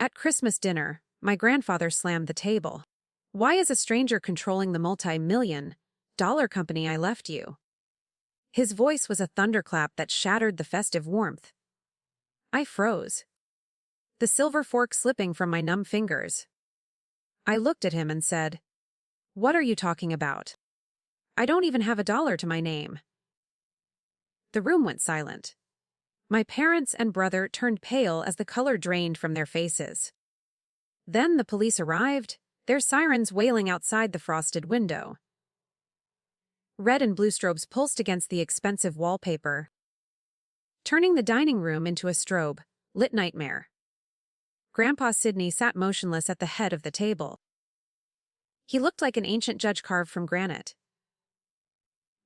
At Christmas dinner, my grandfather slammed the table. "Why is a stranger controlling the multi-million-dollar company I left you?" His voice was a thunderclap that shattered the festive warmth. I froze, the silver fork slipping from my numb fingers. I looked at him and said, "What are you talking about? I don't even have $1 to my name." The room went silent. My parents and brother turned pale as the color drained from their faces. Then the police arrived, their sirens wailing outside the frosted window. Red and blue strobes pulsed against the expensive wallpaper, turning the dining room into a strobe-lit nightmare. Grandpa Sidney sat motionless at the head of the table. He looked like an ancient judge carved from granite.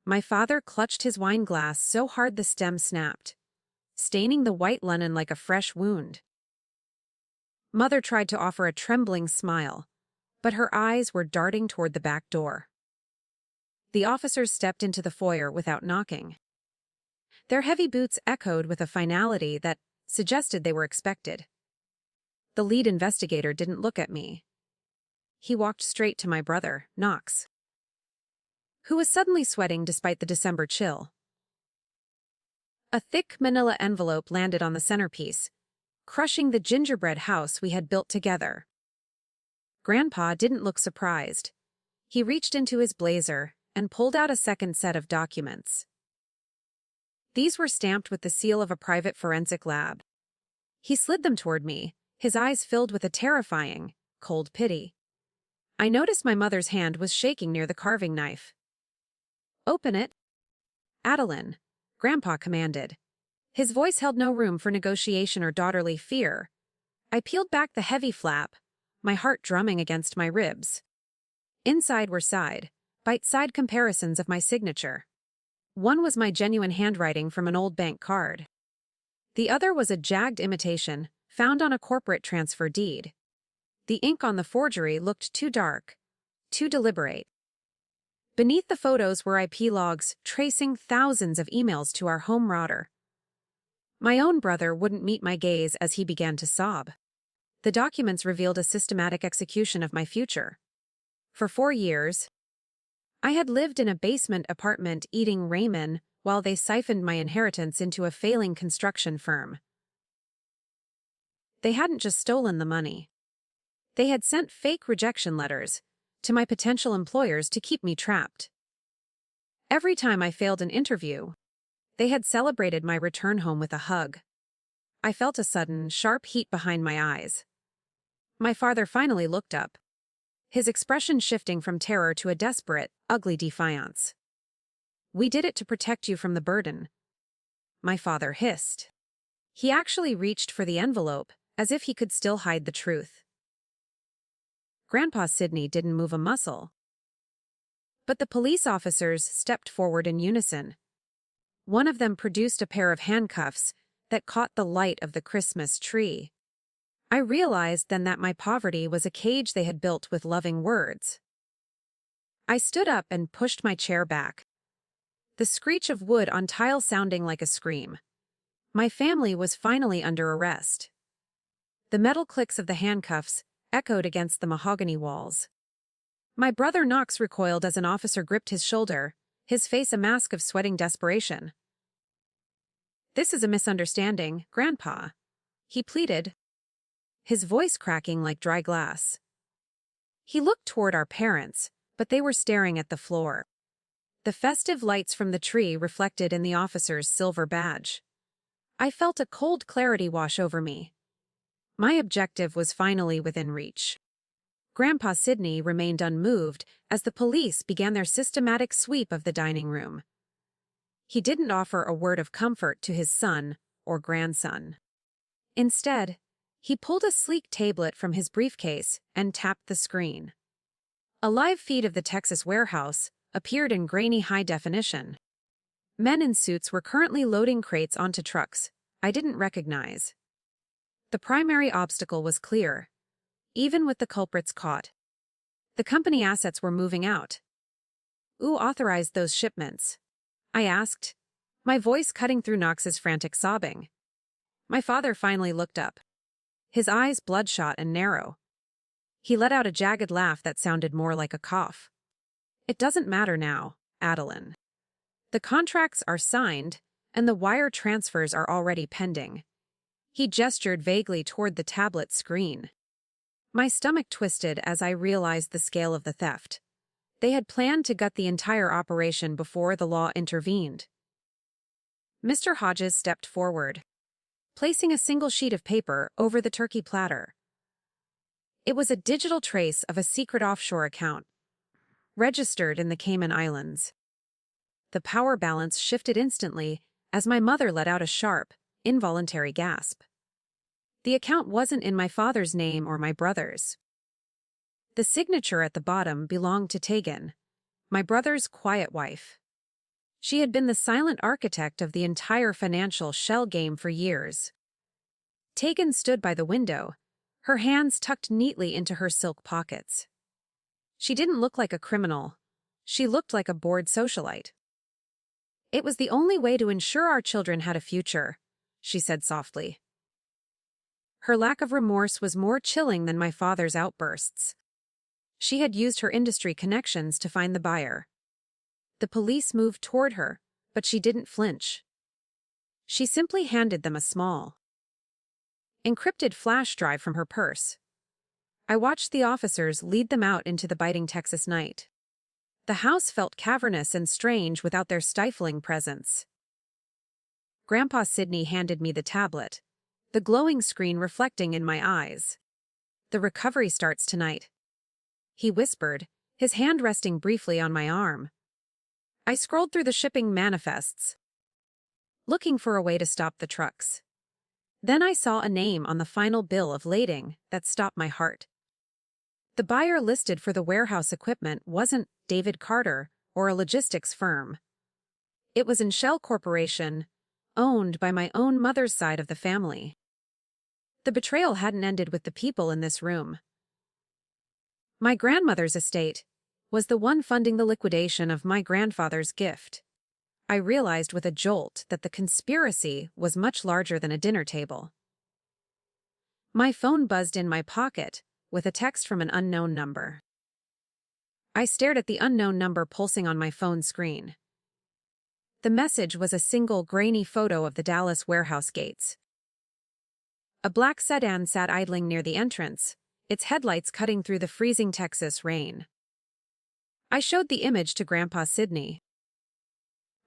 My father clutched his wine glass so hard the stem snapped, staining the white linen like a fresh wound. Mother tried to offer a trembling smile, but her eyes were darting toward the back door. The officers stepped into the foyer without knocking. Their heavy boots echoed with a finality that suggested they were expected. The lead investigator didn't look at me. He walked straight to my brother, Knox, who was suddenly sweating despite the December chill. A thick manila envelope landed on the centerpiece, crushing the gingerbread house we had built together. Grandpa didn't look surprised. He reached into his blazer and pulled out a second set of documents. These were stamped with the seal of a private forensic lab. He slid them toward me, his eyes filled with a terrifying, cold pity. I noticed my mother's hand was shaking near the carving knife. "Open it, Adeline," Grandpa commanded. His voice held no room for negotiation or daughterly fear. I peeled back the heavy flap, my heart drumming against my ribs. Inside were bite-sized comparisons of my signature. One was my genuine handwriting from an old bank card. The other was a jagged imitation, found on a corporate transfer deed. The ink on the forgery looked too dark, too deliberate. Beneath the photos were IP logs tracing thousands of emails to our home router. My own brother wouldn't meet my gaze as he began to sob. The documents revealed a systematic execution of my future. For 4 years, I had lived in a basement apartment eating ramen while they siphoned my inheritance into a failing construction firm. They hadn't just stolen the money. They had sent fake rejection letters to my potential employers to keep me trapped. Every time I failed an interview, they had celebrated my return home with a hug. I felt a sudden, sharp heat behind my eyes. My father finally looked up, his expression shifting from terror to a desperate, ugly defiance. "We did it to protect you from the burden," my father hissed. He actually reached for the envelope, as if he could still hide the truth. Grandpa Sidney didn't move a muscle. But the police officers stepped forward in unison. One of them produced a pair of handcuffs that caught the light of the Christmas tree. I realized then that my poverty was a cage they had built with loving words. I stood up and pushed my chair back, the screech of wood on tile sounding like a scream. My family was finally under arrest. The metal clicks of the handcuffs echoed against the mahogany walls. My brother Knox recoiled as an officer gripped his shoulder, his face a mask of sweating desperation. "This is a misunderstanding, Grandpa," he pleaded, his voice cracking like dry glass. He looked toward our parents, but they were staring at the floor. The festive lights from the tree reflected in the officer's silver badge. I felt a cold clarity wash over me. My objective was finally within reach. Grandpa Sidney remained unmoved as the police began their systematic sweep of the dining room. He didn't offer a word of comfort to his son or grandson. Instead, he pulled a sleek tablet from his briefcase and tapped the screen. A live feed of the Texas warehouse appeared in grainy high definition. Men in suits were currently loading crates onto trucks I didn't recognize. The primary obstacle was clear. Even with the culprits caught, the company assets were moving out. "Who authorized those shipments?" I asked, my voice cutting through Knox's frantic sobbing. My father finally looked up, his eyes bloodshot and narrow. He let out a jagged laugh that sounded more like a cough. "It doesn't matter now, Adeline. The contracts are signed, and the wire transfers are already pending." He gestured vaguely toward the tablet screen. My stomach twisted as I realized the scale of the theft. They had planned to gut the entire operation before the law intervened. Mr. Hodges stepped forward, placing a single sheet of paper over the turkey platter. It was a digital trace of a secret offshore account, registered in the Cayman Islands. The power balance shifted instantly as my mother let out a sharp, involuntary gasp. The account wasn't in my father's name or my brother's. The signature at the bottom belonged to Tegan, my brother's quiet wife. She had been the silent architect of the entire financial shell game for years. Tegan stood by the window, her hands tucked neatly into her silk pockets. She didn't look like a criminal. She looked like a bored socialite. "It was the only way to ensure our children had a future," she said softly. Her lack of remorse was more chilling than my father's outbursts. She had used her industry connections to find the buyer. The police moved toward her, but she didn't flinch. She simply handed them a small, encrypted flash drive from her purse. I watched the officers lead them out into the biting Texas night. The house felt cavernous and strange without their stifling presence. Grandpa Sidney handed me the tablet, the glowing screen reflecting in my eyes. "The recovery starts tonight," he whispered, his hand resting briefly on my arm. I scrolled through the shipping manifests, looking for a way to stop the trucks. Then I saw a name on the final bill of lading that stopped my heart. The buyer listed for the warehouse equipment wasn't David Carter or a logistics firm. It was Shell Corporation, owned by my own mother's side of the family. The betrayal hadn't ended with the people in this room. My grandmother's estate was the one funding the liquidation of my grandfather's gift. I realized with a jolt that the conspiracy was much larger than a dinner table. My phone buzzed in my pocket with a text from an unknown number. I stared at the unknown number pulsing on my phone screen. The message was a single grainy photo of the Dallas warehouse gates. A black sedan sat idling near the entrance, its headlights cutting through the freezing Texas rain. I showed the image to Grandpa Sidney,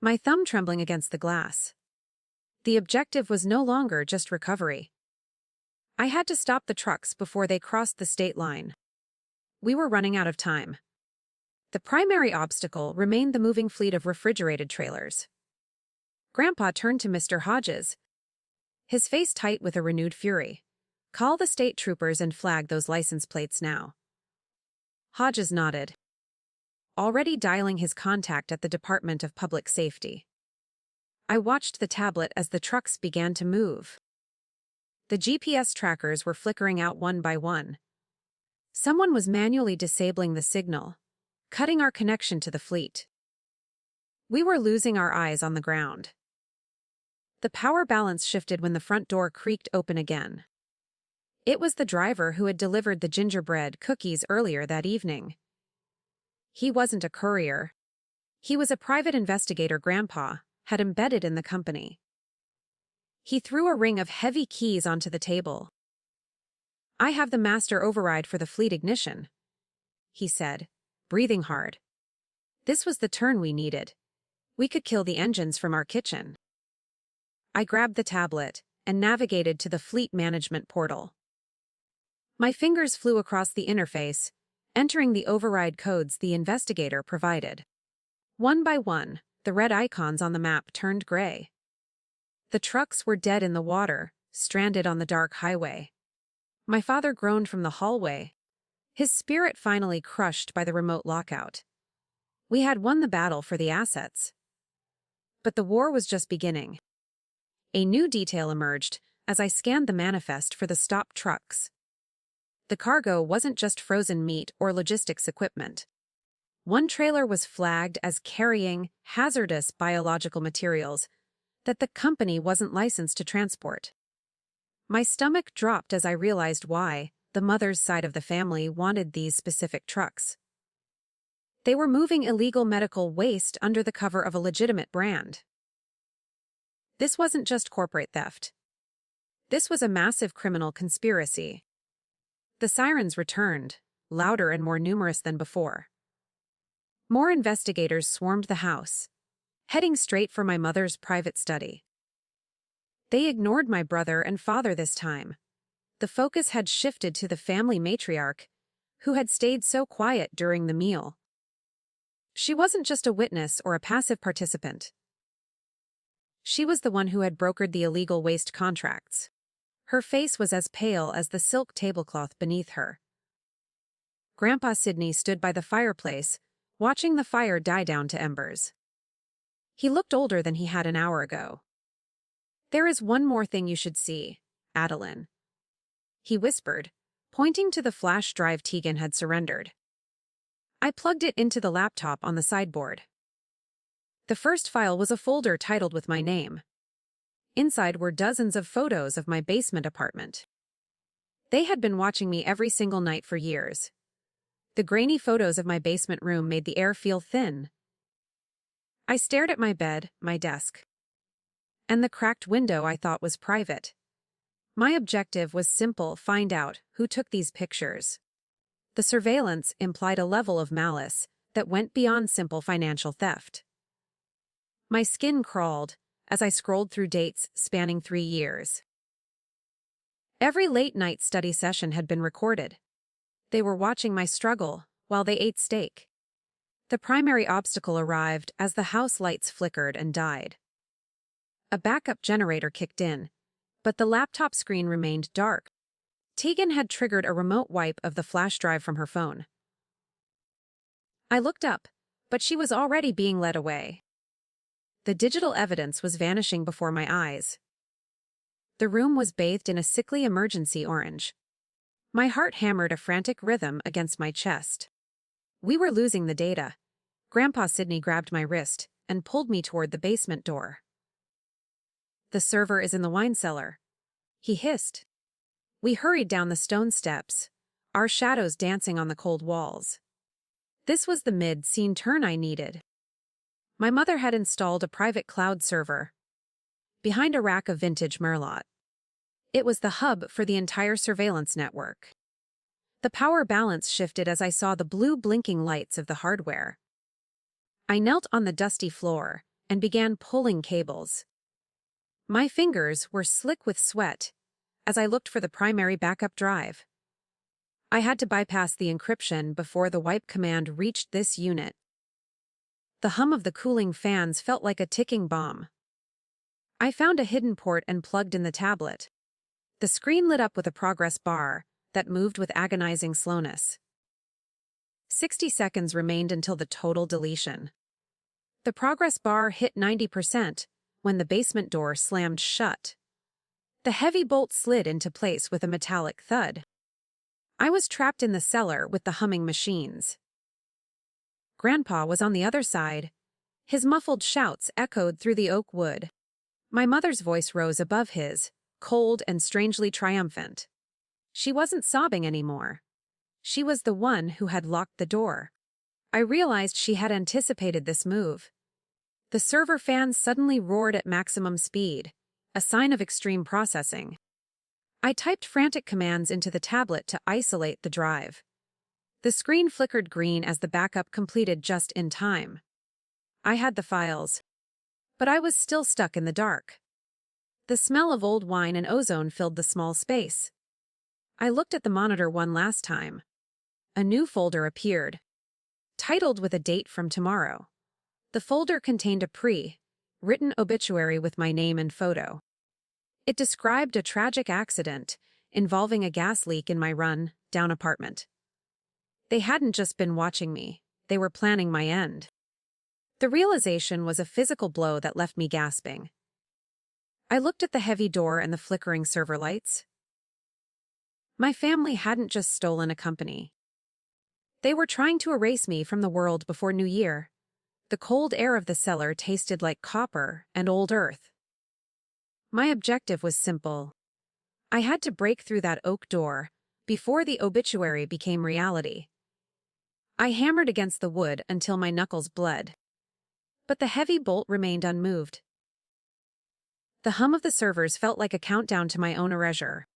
my thumb trembling against the glass. The objective was no longer just recovery. I had to stop the trucks before they crossed the state line. We were running out of time. The primary obstacle remained the moving fleet of refrigerated trailers. Grandpa turned to Mr. Hodges, his face tight with a renewed fury. "Call the state troopers and flag those license plates now." Hodges nodded, already dialing his contact at the Department of Public Safety. I watched the tablet as the trucks began to move. The GPS trackers were flickering out one by one. Someone was manually disabling the signal, cutting our connection to the fleet. We were losing our eyes on the ground. The power balance shifted when the front door creaked open again. It was the driver who had delivered the gingerbread cookies earlier that evening. He wasn't a courier. He was a private investigator Grandpa had embedded in the company. He threw a ring of heavy keys onto the table. "I have the master override for the fleet ignition," he said, breathing hard. This was the turn we needed. We could kill the engines from our kitchen. I grabbed the tablet and navigated to the fleet management portal. My fingers flew across the interface, entering the override codes the investigator provided. One by one, the red icons on the map turned gray. The trucks were dead in the water, stranded on the dark highway. My father groaned from the hallway, his spirit finally crushed by the remote lockout. We had won the battle for the assets. But the war was just beginning. A new detail emerged as I scanned the manifest for the stopped trucks. The cargo wasn't just frozen meat or logistics equipment. One trailer was flagged as carrying hazardous biological materials that the company wasn't licensed to transport. My stomach dropped as I realized why the mother's side of the family wanted these specific trucks. They were moving illegal medical waste under the cover of a legitimate brand. This wasn't just corporate theft. This was a massive criminal conspiracy. The sirens returned, louder and more numerous than before. More investigators swarmed the house, heading straight for my mother's private study. They ignored my brother and father this time. The focus had shifted to the family matriarch, who had stayed so quiet during the meal. She wasn't just a witness or a passive participant. She was the one who had brokered the illegal waste contracts. Her face was as pale as the silk tablecloth beneath her. Grandpa Sidney stood by the fireplace, watching the fire die down to embers. He looked older than he had an hour ago. "There is one more thing you should see, Adeline," he whispered, pointing to the flash drive Tegan had surrendered. I plugged it into the laptop on the sideboard. The first file was a folder titled with my name. Inside were dozens of photos of my basement apartment. They had been watching me every single night for years. The grainy photos of my basement room made the air feel thin. I stared at my bed, my desk, and the cracked window I thought was private. My objective was simple: find out who took these pictures. The surveillance implied a level of malice that went beyond simple financial theft. My skin crawled as I scrolled through dates spanning 3 years. Every late-night study session had been recorded. They were watching my struggle while they ate steak. The primary obstacle arrived as the house lights flickered and died. A backup generator kicked in, but the laptop screen remained dark. Tegan had triggered a remote wipe of the flash drive from her phone. I looked up, but she was already being led away. The digital evidence was vanishing before my eyes. The room was bathed in a sickly emergency orange. My heart hammered a frantic rhythm against my chest. We were losing the data. Grandpa Sidney grabbed my wrist and pulled me toward the basement door. "The server is in the wine cellar," he hissed. We hurried down the stone steps, our shadows dancing on the cold walls. This was the mid-scene turn I needed. My mother had installed a private cloud server behind a rack of vintage Merlot. It was the hub for the entire surveillance network. The power balance shifted as I saw the blue blinking lights of the hardware. I knelt on the dusty floor and began pulling cables. My fingers were slick with sweat as I looked for the primary backup drive. I had to bypass the encryption before the wipe command reached this unit. The hum of the cooling fans felt like a ticking bomb. I found a hidden port and plugged in the tablet. The screen lit up with a progress bar that moved with agonizing slowness. 60 seconds remained until the total deletion. The progress bar hit 90% when the basement door slammed shut. The heavy bolt slid into place with a metallic thud. I was trapped in the cellar with the humming machines. Grandpa was on the other side. His muffled shouts echoed through the oak wood. My mother's voice rose above his, cold and strangely triumphant. She wasn't sobbing anymore. She was the one who had locked the door. I realized she had anticipated this move. The server fans suddenly roared at maximum speed, a sign of extreme processing. I typed frantic commands into the tablet to isolate the drive. The screen flickered green as the backup completed just in time. I had the files, but I was still stuck in the dark. The smell of old wine and ozone filled the small space. I looked at the monitor one last time. A new folder appeared, titled with a date from tomorrow. The folder contained a pre-written obituary with my name and photo. It described a tragic accident involving a gas leak in my run-down apartment. They hadn't just been watching me, they were planning my end. The realization was a physical blow that left me gasping. I looked at the heavy door and the flickering server lights. My family hadn't just stolen a company. They were trying to erase me from the world before New Year. The cold air of the cellar tasted like copper and old earth. My objective was simple. I had to break through that oak door before the obituary became reality. I hammered against the wood until my knuckles bled. But the heavy bolt remained unmoved. The hum of the servers felt like a countdown to my own erasure.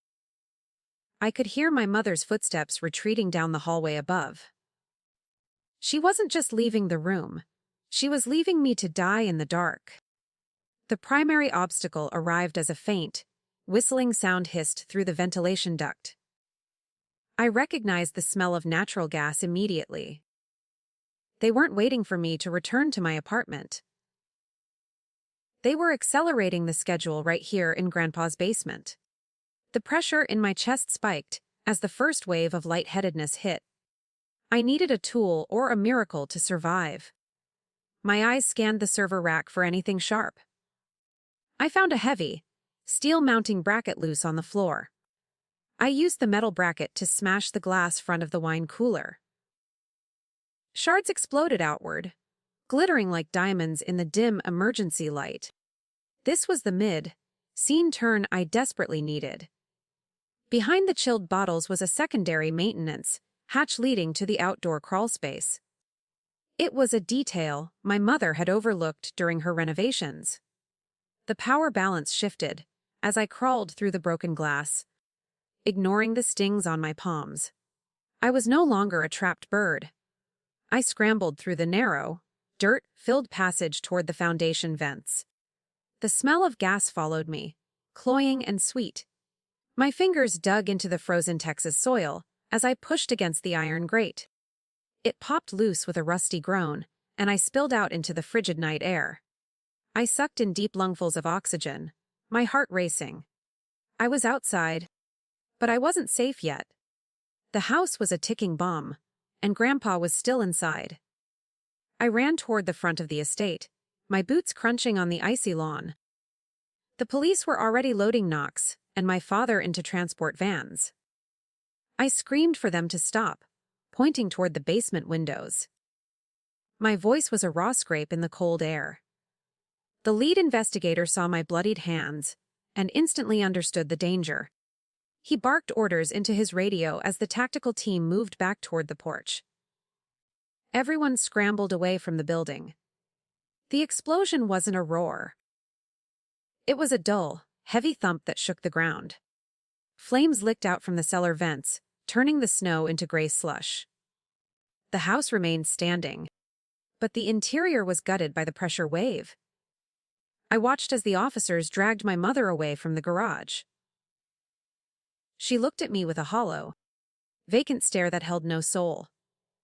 I could hear my mother's footsteps retreating down the hallway above. She wasn't just leaving the room. She was leaving me to die in the dark. The primary obstacle arrived as a faint, whistling sound hissed through the ventilation duct. I recognized the smell of natural gas immediately. They weren't waiting for me to return to my apartment. They were accelerating the schedule right here in Grandpa's basement. The pressure in my chest spiked as the first wave of lightheadedness hit. I needed a tool or a miracle to survive. My eyes scanned the server rack for anything sharp. I found a heavy, steel-mounting bracket loose on the floor. I used the metal bracket to smash the glass front of the wine cooler. Shards exploded outward, glittering like diamonds in the dim emergency light. This was the mid-scene turn I desperately needed. Behind the chilled bottles was a secondary maintenance hatch leading to the outdoor crawlspace. It was a detail my mother had overlooked during her renovations. The power balance shifted as I crawled through the broken glass, ignoring the stings on my palms. I was no longer a trapped bird. I scrambled through the narrow, dirt-filled passage toward the foundation vents. The smell of gas followed me, cloying and sweet. My fingers dug into the frozen Texas soil as I pushed against the iron grate. It popped loose with a rusty groan, and I spilled out into the frigid night air. I sucked in deep lungfuls of oxygen, my heart racing. I was outside, but I wasn't safe yet. The house was a ticking bomb, and Grandpa was still inside. I ran toward the front of the estate, my boots crunching on the icy lawn. The police were already loading Knox and my father into transport vans. I screamed for them to stop, pointing toward the basement windows. My voice was a raw scrape in the cold air. The lead investigator saw my bloodied hands and instantly understood the danger. He barked orders into his radio as the tactical team moved back toward the porch. Everyone scrambled away from the building. The explosion wasn't a roar. It was a dull, heavy thump that shook the ground. Flames licked out from the cellar vents, turning the snow into gray slush. The house remained standing, but the interior was gutted by the pressure wave. I watched as the officers dragged my mother away from the garage. She looked at me with a hollow, vacant stare that held no soul.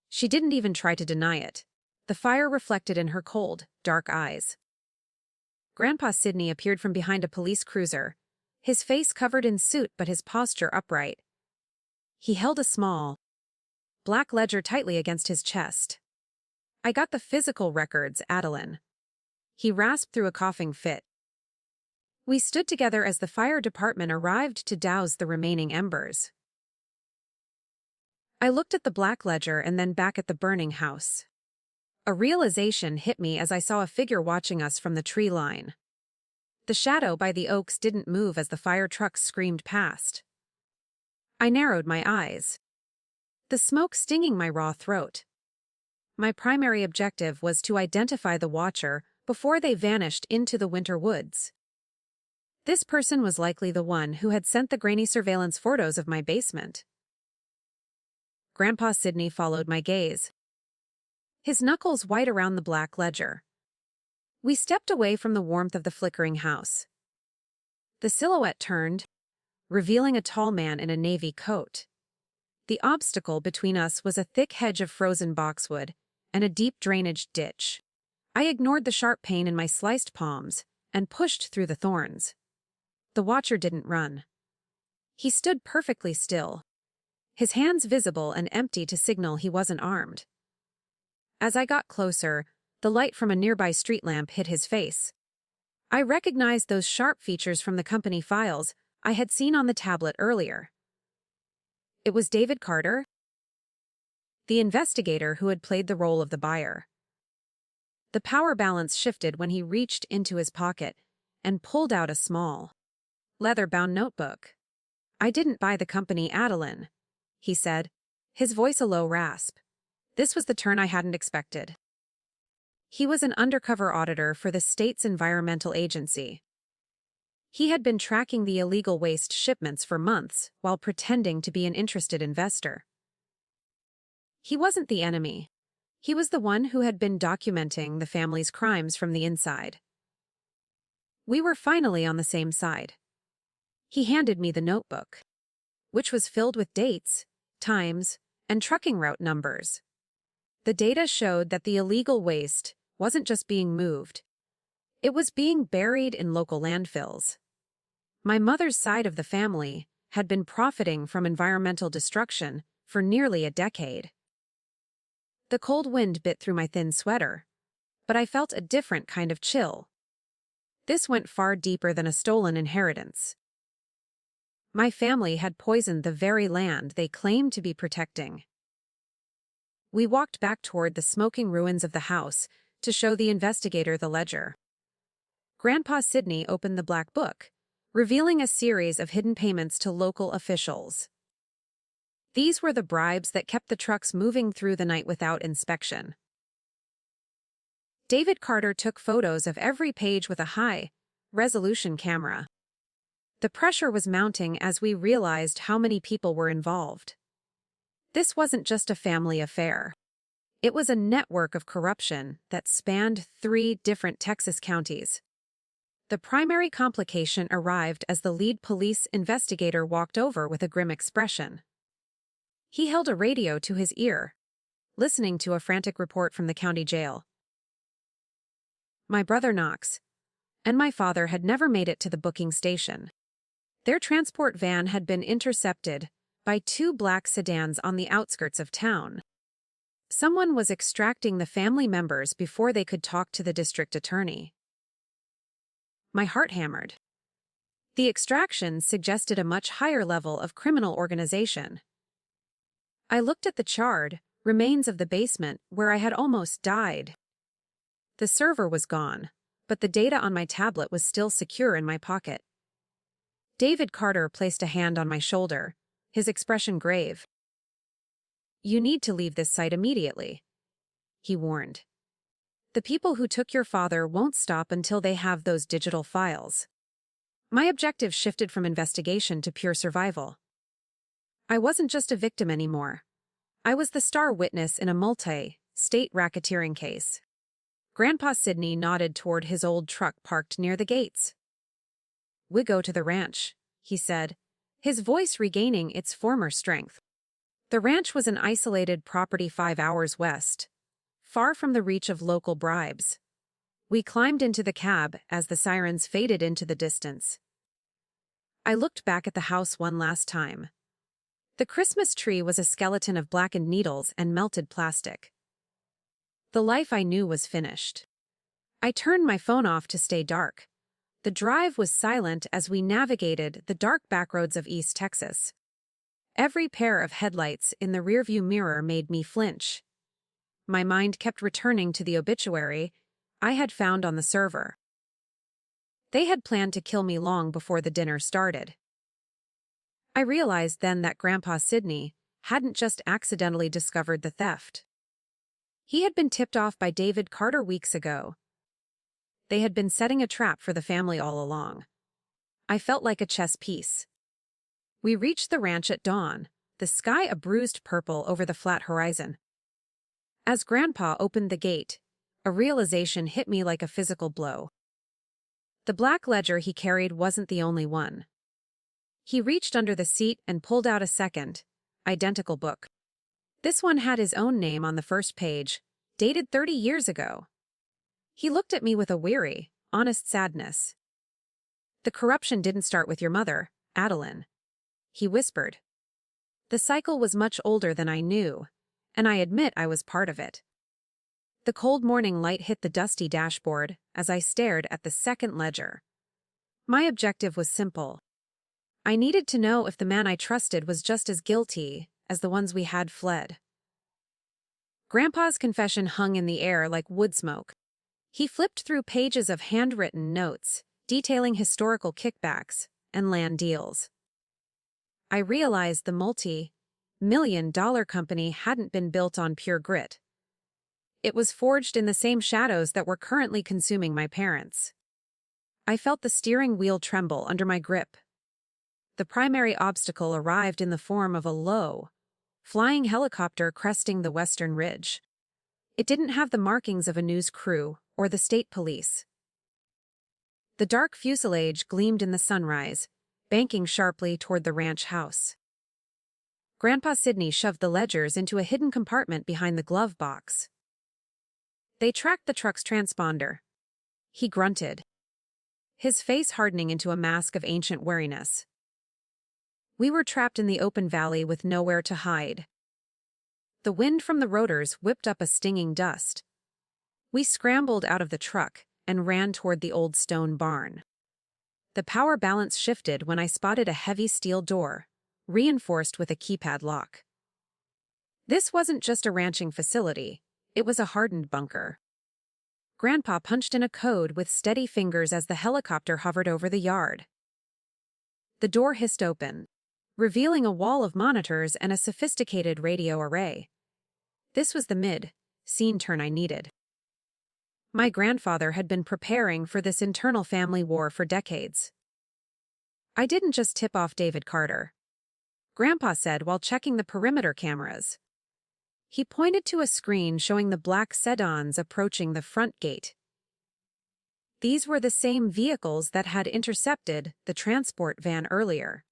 She didn't even try to deny it. The fire reflected in her cold, dark eyes. Grandpa Sidney appeared from behind a police cruiser, his face covered in soot but his posture upright. He held a small, black ledger tightly against his chest. I got the physical records, Adeline. He rasped through a coughing fit. We stood together as the fire department arrived to douse the remaining embers. I looked at the black ledger and then back at the burning house. A realization hit me as I saw a figure watching us from the tree line. The shadow by the oaks didn't move as the fire trucks screamed past. I narrowed my eyes, the smoke stinging my raw throat. My primary objective was to identify the watcher before they vanished into the winter woods. This person was likely the one who had sent the grainy surveillance photos of my basement. Grandpa Sidney followed my gaze, his knuckles white around the black ledger. We stepped away from the warmth of the flickering house. The silhouette turned, revealing a tall man in a navy coat. The obstacle between us was a thick hedge of frozen boxwood and a deep drainage ditch. I ignored the sharp pain in my sliced palms and pushed through the thorns. The watcher didn't run. He stood perfectly still, his hands visible and empty to signal he wasn't armed. As I got closer, the light from a nearby street lamp hit his face. I recognized those sharp features from the company files I had seen on the tablet earlier. It was David Carter, the investigator who had played the role of the buyer. The power balance shifted when he reached into his pocket and pulled out a small, leather-bound notebook. I didn't buy the company Adeline, he said, his voice a low rasp. This was the turn I hadn't expected. He was an undercover auditor for the state's environmental agency. He had been tracking the illegal waste shipments for months while pretending to be an interested investor. He wasn't the enemy. He was the one who had been documenting the family's crimes from the inside. We were finally on the same side. He handed me the notebook, which was filled with dates, times, and trucking route numbers. The data showed that the illegal waste wasn't just being moved. It was being buried in local landfills. My mother's side of the family had been profiting from environmental destruction for nearly a decade. The cold wind bit through my thin sweater, but I felt a different kind of chill. This went far deeper than a stolen inheritance. My family had poisoned the very land they claimed to be protecting. We walked back toward the smoking ruins of the house to show the investigator the ledger. Grandpa Sidney opened the black book, revealing a series of hidden payments to local officials. These were the bribes that kept the trucks moving through the night without inspection. David Carter took photos of every page with a high-resolution camera. The pressure was mounting as we realized how many people were involved. This wasn't just a family affair. It was a network of corruption that spanned 3 different Texas counties. The primary complication arrived as the lead police investigator walked over with a grim expression. He held a radio to his ear, listening to a frantic report from the county jail. My brother Knox and my father had never made it to the booking station. Their transport van had been intercepted by 2 black sedans on the outskirts of town. Someone was extracting the family members before they could talk to the district attorney. My heart hammered. The extraction suggested a much higher level of criminal organization. I looked at the charred remains of the basement where I had almost died. The server was gone, but the data on my tablet was still secure in my pocket. David Carter placed a hand on my shoulder, his expression grave. "You need to leave this site immediately," he warned. "The people who took your father won't stop until they have those digital files." My objective shifted from investigation to pure survival. I wasn't just a victim anymore. I was the star witness in a multi-state racketeering case. Grandpa Sidney nodded toward his old truck parked near the gates. "We go to the ranch," he said, his voice regaining its former strength. The ranch was an isolated property 5 hours west, far from the reach of local bribes. We climbed into the cab as the sirens faded into the distance. I looked back at the house one last time. The Christmas tree was a skeleton of blackened needles and melted plastic. The life I knew was finished. I turned my phone off to stay dark. The drive was silent as we navigated the dark backroads of East Texas. Every pair of headlights in the rearview mirror made me flinch. My mind kept returning to the obituary I had found on the server. They had planned to kill me long before the dinner started. I realized then that Grandpa Sidney hadn't just accidentally discovered the theft. He had been tipped off by David Carter weeks ago. They had been setting a trap for the family all along. I felt like a chess piece. We reached the ranch at dawn, the sky a bruised purple over the flat horizon. As Grandpa opened the gate, a realization hit me like a physical blow. The black ledger he carried wasn't the only one. He reached under the seat and pulled out a second, identical book. This one had his own name on the first page, dated 30 years ago. He looked at me with a weary, honest sadness. "The corruption didn't start with your mother, Adeline," he whispered. "The cycle was much older than I knew, and I admit I was part of it." The cold morning light hit the dusty dashboard as I stared at the second ledger. My objective was simple. I needed to know if the man I trusted was just as guilty as the ones we had fled. Grandpa's confession hung in the air like wood smoke. He flipped through pages of handwritten notes, detailing historical kickbacks and land deals. I realized the multi-million-dollar company hadn't been built on pure grit. It was forged in the same shadows that were currently consuming my parents. I felt the steering wheel tremble under my grip. The primary obstacle arrived in the form of a low, flying helicopter cresting the western ridge. It didn't have the markings of a news crew or the state police. The dark fuselage gleamed in the sunrise, banking sharply toward the ranch house. Grandpa Sidney shoved the ledgers into a hidden compartment behind the glove box. They tracked the truck's transponder. He grunted, his face hardening into a mask of ancient wariness. We were trapped in the open valley with nowhere to hide. The wind from the rotors whipped up a stinging dust. We scrambled out of the truck and ran toward the old stone barn. The power balance shifted when I spotted a heavy steel door, reinforced with a keypad lock. This wasn't just a ranching facility, it was a hardened bunker. Grandpa punched in a code with steady fingers as the helicopter hovered over the yard. The door hissed open, revealing a wall of monitors and a sophisticated radio array. This was the mid-scene turn I needed. My grandfather had been preparing for this internal family war for decades. I didn't just tip off David Carter, Grandpa said while checking the perimeter cameras. He pointed to a screen showing the black sedans approaching the front gate. These were the same vehicles that had intercepted the transport van earlier.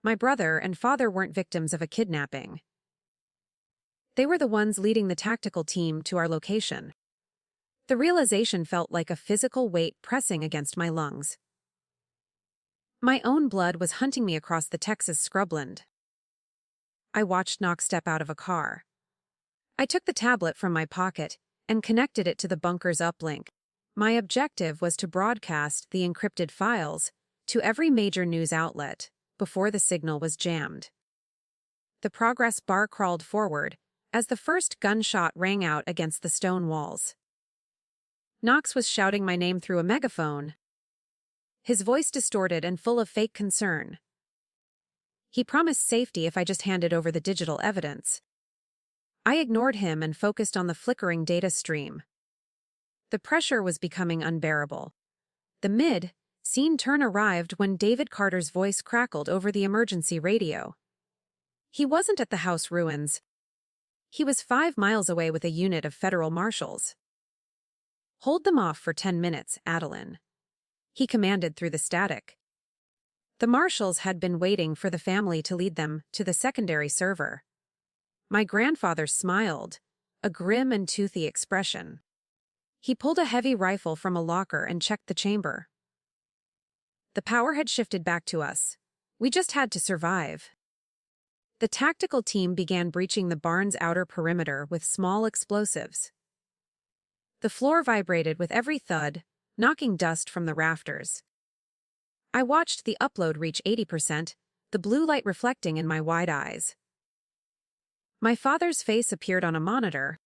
My brother and father weren't victims of a kidnapping. They were the ones leading the tactical team to our location. The realization felt like a physical weight pressing against my lungs. My own blood was hunting me across the Texas scrubland. I watched Knox step out of a car. I took the tablet from my pocket and connected it to the bunker's uplink. My objective was to broadcast the encrypted files to every major news outlet before the signal was jammed. The progress bar crawled forward as the first gunshot rang out against the stone walls. Knox was shouting my name through a megaphone, his voice distorted and full of fake concern. He promised safety if I just handed over the digital evidence. I ignored him and focused on the flickering data stream. The pressure was becoming unbearable. The mid-scene turn arrived when David Carter's voice crackled over the emergency radio. He wasn't at the house ruins. He was 5 miles away with a unit of federal marshals. "Hold them off for 10 minutes, Adeline," he commanded through the static. The marshals had been waiting for the family to lead them to the secondary server. My grandfather smiled, a grim and toothy expression. He pulled a heavy rifle from a locker and checked the chamber. The power had shifted back to us. We just had to survive. The tactical team began breaching the barn's outer perimeter with small explosives. The floor vibrated with every thud, knocking dust from the rafters. I watched the upload reach 80%, the blue light reflecting in my wide eyes. My father's face appeared on a monitor,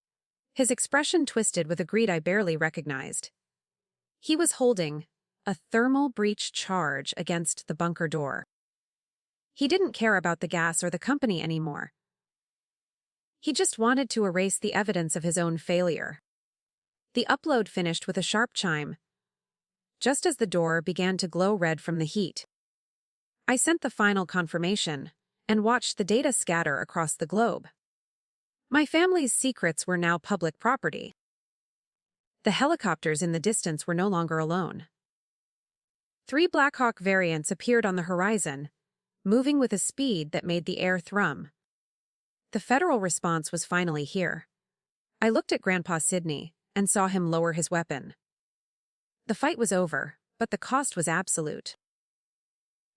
his expression twisted with a greed I barely recognized. He was holding a thermal breach charge against the bunker door. He didn't care about the gas or the company anymore. He just wanted to erase the evidence of his own failure. The upload finished with a sharp chime, just as the door began to glow red from the heat. I sent the final confirmation and watched the data scatter across the globe. My family's secrets were now public property. The helicopters in the distance were no longer alone. 3 Black Hawk variants appeared on the horizon, moving with a speed that made the air thrum. The federal response was finally here. I looked at Grandpa Sidney and saw him lower his weapon. The fight was over, but the cost was absolute.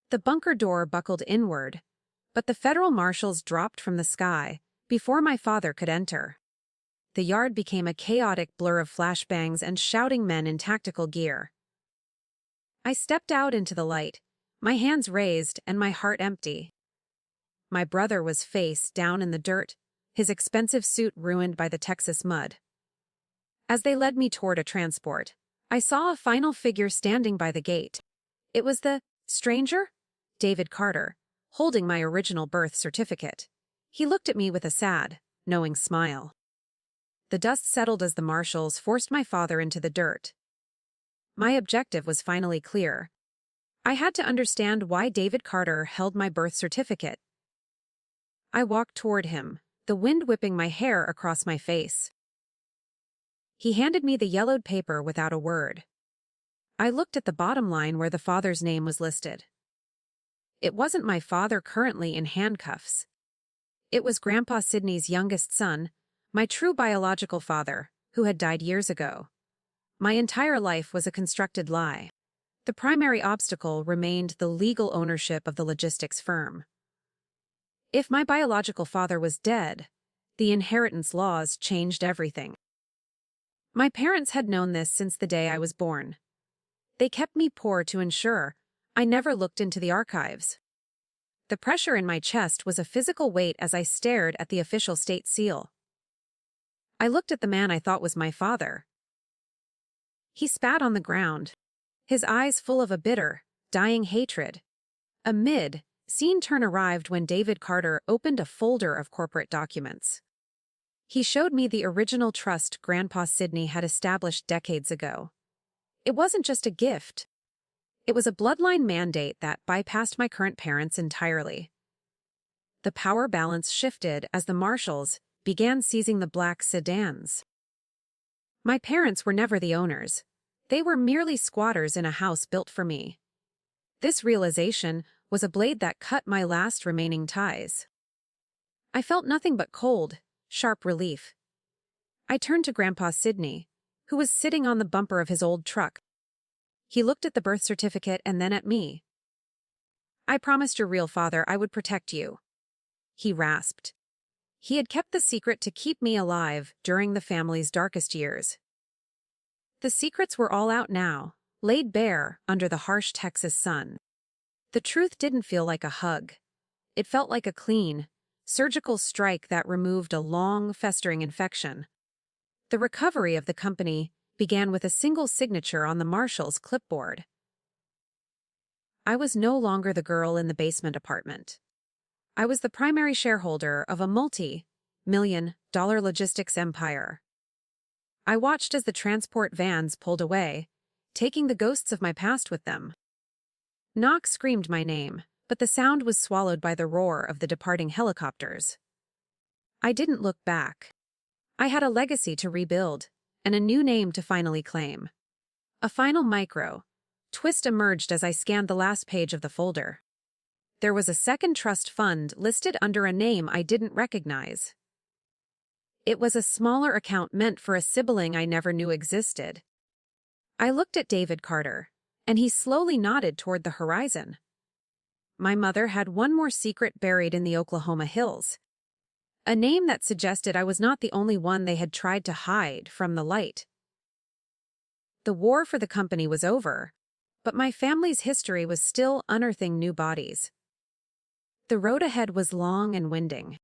The bunker door buckled inward, but the federal marshals dropped from the sky before my father could enter. The yard became a chaotic blur of flashbangs and shouting men in tactical gear. I stepped out into the light, my hands raised and my heart empty. My brother was face down in the dirt, his expensive suit ruined by the Texas mud. As they led me toward a transport, I saw a final figure standing by the gate. It was the stranger, David Carter, holding my original birth certificate. He looked at me with a sad, knowing smile. The dust settled as the marshals forced my father into the dirt. My objective was finally clear. I had to understand why David Carter held my birth certificate. I walked toward him, the wind whipping my hair across my face. He handed me the yellowed paper without a word. I looked at the bottom line where the father's name was listed. It wasn't my father currently in handcuffs. It was Grandpa Sidney's youngest son, my true biological father, who had died years ago. My entire life was a constructed lie. The primary obstacle remained the legal ownership of the logistics firm. If my biological father was dead, the inheritance laws changed everything. My parents had known this since the day I was born. They kept me poor to ensure I never looked into the archives. The pressure in my chest was a physical weight as I stared at the official state seal. I looked at the man I thought was my father. He spat on the ground, his eyes full of a bitter, dying hatred. A mid-scene turn arrived when David Carter opened a folder of corporate documents. He showed me the original trust Grandpa Sidney had established decades ago. It wasn't just a gift. It was a bloodline mandate that bypassed my current parents entirely. The power balance shifted as the marshals began seizing the black sedans. My parents were never the owners. They were merely squatters in a house built for me. This realization was a blade that cut my last remaining ties. I felt nothing but cold, sharp relief. I turned to Grandpa Sidney, who was sitting on the bumper of his old truck. He looked at the birth certificate and then at me. "I promised your real father I would protect you," he rasped. He had kept the secret to keep me alive during the family's darkest years. The secrets were all out now, laid bare under the harsh Texas sun. The truth didn't feel like a hug. It felt like a clean, surgical strike that removed a long, festering infection. The recovery of the company began with a single signature on the marshal's clipboard. I was no longer the girl in the basement apartment. I was the primary shareholder of a multi-million-dollar logistics empire. I watched as the transport vans pulled away, taking the ghosts of my past with them. Knock screamed my name, but the sound was swallowed by the roar of the departing helicopters. I didn't look back. I had a legacy to rebuild, and a new name to finally claim. A final twist emerged as I scanned the last page of the folder. There was a second trust fund listed under a name I didn't recognize. It was a smaller account meant for a sibling I never knew existed. I looked at David Carter, and he slowly nodded toward the horizon. My mother had one more secret buried in the Oklahoma hills. A name that suggested I was not the only one they had tried to hide from the light. The war for the company was over, but my family's history was still unearthing new bodies. The road ahead was long and winding.